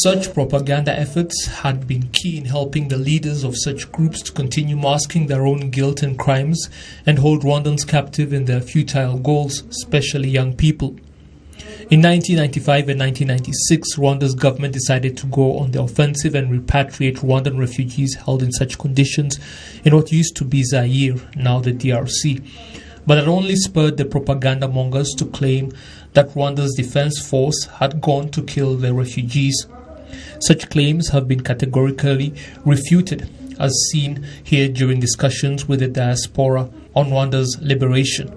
Such propaganda efforts had been key in helping the leaders of such groups to continue masking their own guilt and crimes and hold Rwandans captive in their futile goals, especially young people. In 1995 and 1996, Rwanda's government decided to go on the offensive and repatriate Rwandan refugees held in such conditions in what used to be Zaire, now the DRC. But it only spurred the propaganda mongers to claim that Rwanda's defense force had gone to kill the refugees. Such claims have been categorically refuted, as seen here during discussions with the diaspora on Rwanda's liberation.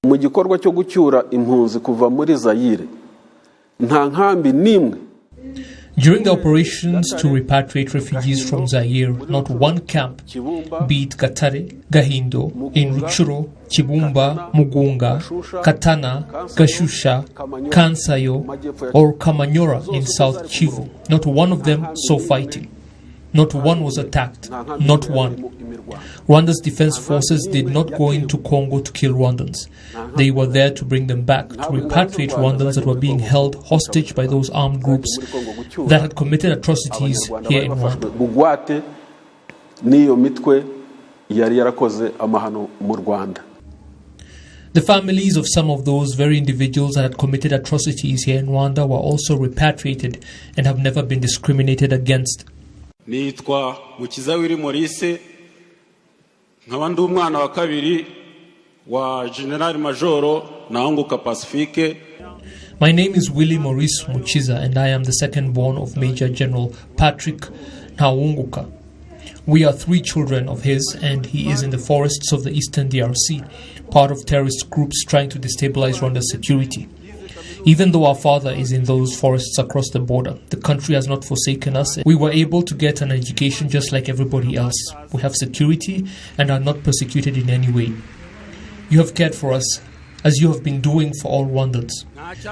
Mu gikorwa cyo gucyura impunzi kuva muri Zaire nta nkambi nimwe. During the operations to repatriate refugees from Zaire, not one camp, be it Gatare, Gahindo, in Ruchuro, Kibumba, Mugunga, Katana, Gashusha, Kansayo, or Kamanyora in South Kivu, not one of them saw fighting. Not one was attacked, not one. Rwanda's defense forces did not go into Congo to kill Rwandans. They were there to bring them back, to repatriate Rwandans that were being held hostage by those armed groups that had committed atrocities here in Rwanda. The families of some of those very individuals that had committed atrocities here in Rwanda were also repatriated and have never been discriminated against. Nitwa Mukiza wiri Maurice nkaba ndi umwana wa kabiri wa General Major Naunguka Pacifique. My name is Willie Maurice Mukiza and I am the second born of Major General Patrick Naunguka. We are three children of his and he is in the forests of the eastern DRC, part of terrorist groups trying to destabilize Rwanda's security. Even though our father is in those forests across the border, the country has not forsaken us. We were able to get an education just like everybody else. We have security and are not persecuted in any way. You have cared for us, as you have been doing for all Rwandans.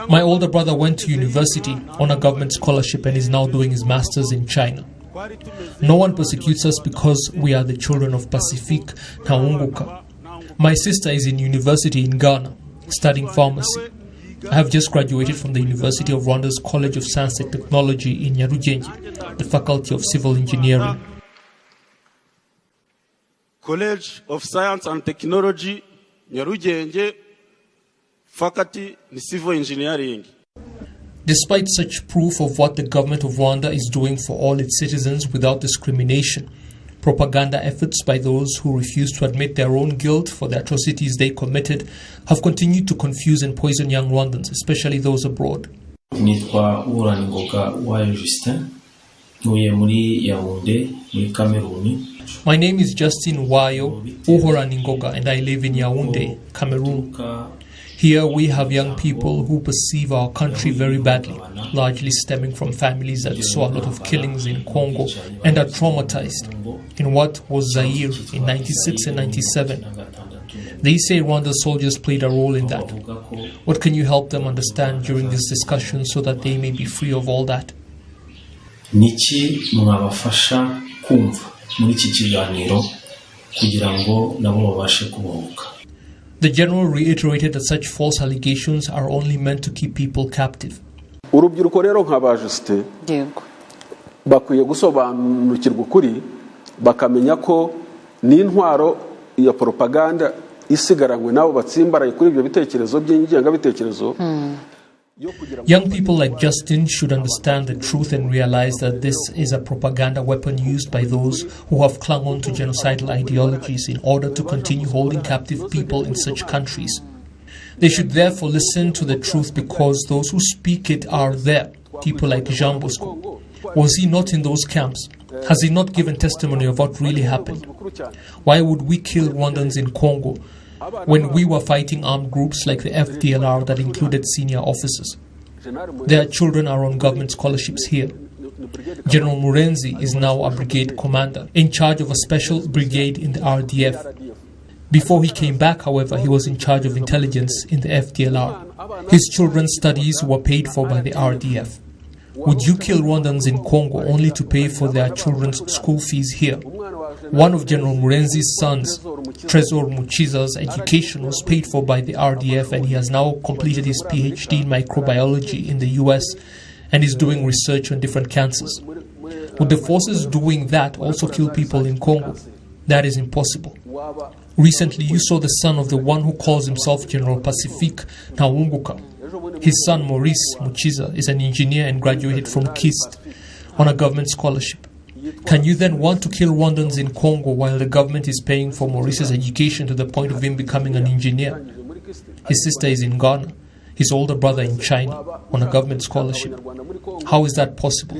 My older brother went to university on a government scholarship and is now doing his master's in China. No one persecutes us because we are the children of Pacifique Naunguka. My sister is in university in Ghana, studying pharmacy. I have just graduated from the University of Rwanda's College of Science and Technology in Nyarugenge, the Faculty of Civil Engineering. College of Science and Technology, Nyarugenge, Faculty of Civil Engineering. Despite such proof of what the government of Rwanda is doing for all its citizens without discrimination, propaganda efforts by those who refuse to admit their own guilt for the atrocities they committed have continued to confuse and poison young Rwandans, especially those abroad. My name is Justin Wayo Uhoraningoga and I live in Yaoundé, Cameroon. Here we have young people who perceive our country very badly, largely stemming from families that saw a lot of killings in Congo and are traumatized in what was Zaire in 96 and 97. They say Rwanda's soldiers played a role in that. What can you help them understand during this discussion so that they may be free of all that? Niki mwabafasha kumva muri iki kiganiro kugira ngo nabo babashe kubohoka. The general reiterated that such false allegations are only meant to keep people captive. Urubyiruko rero nk'abajiste bakwiye gusobanukirwa ukuri bakamenya ko n'intwaro ya propaganda isigaranywe nabo batsimbaraye kuri ibyo bitekerezo by'ingengabitekerezo. Young people like Justin should understand the truth and realize that this is a propaganda weapon used by those who have clung on to genocidal ideologies in order to continue holding captive people in such countries. They should therefore listen to the truth because those who speak it are there, people like Jean Bosco. Was he not in those camps? Has he not given testimony of what really happened? Why would we kill Rwandans in Congo when we were fighting armed groups like the FDLR that included senior officers? Their children are on government scholarships here. General Murenzi is now a brigade commander, in charge of a special brigade in the RDF. Before he came back, however, he was in charge of intelligence in the FDLR. His children's studies were paid for by the RDF. Would you kill Rwandans in Congo only to pay for their children's school fees here? One of General Murenzi's sons, Tresor Mukiza's education was paid for by the RDF and he has now completed his PhD in microbiology in the US and is doing research on different cancers. Would the forces doing that also kill people in Congo? That is impossible. Recently, you saw the son of the one who calls himself General Pacifique Ntawunguka. His son, Maurice Muchiza, is an engineer and graduated from KIST on a government scholarship. Can you then want to kill Rwandans in Congo while the government is paying for Maurice's education to the point of him becoming an engineer? His sister is in Ghana, his older brother in China on a government scholarship. How is that possible?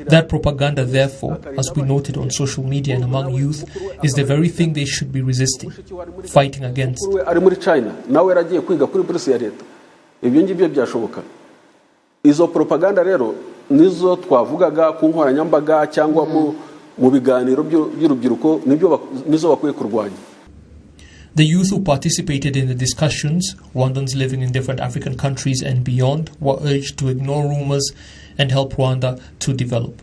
That propaganda, therefore, as we noted on social media and among youth, is the very thing they should be resisting, fighting against. Ibyo ngibyo byashoboka. Izo propaganda rero nizo twavugaga ku nkoranyambaga cyangwa mu biganiro by'urubyiruko nizo bakwiye kurwanya. The youth who participated in the discussions, Rwandans living in different African countries and beyond, were urged to ignore rumors and help Rwanda to develop.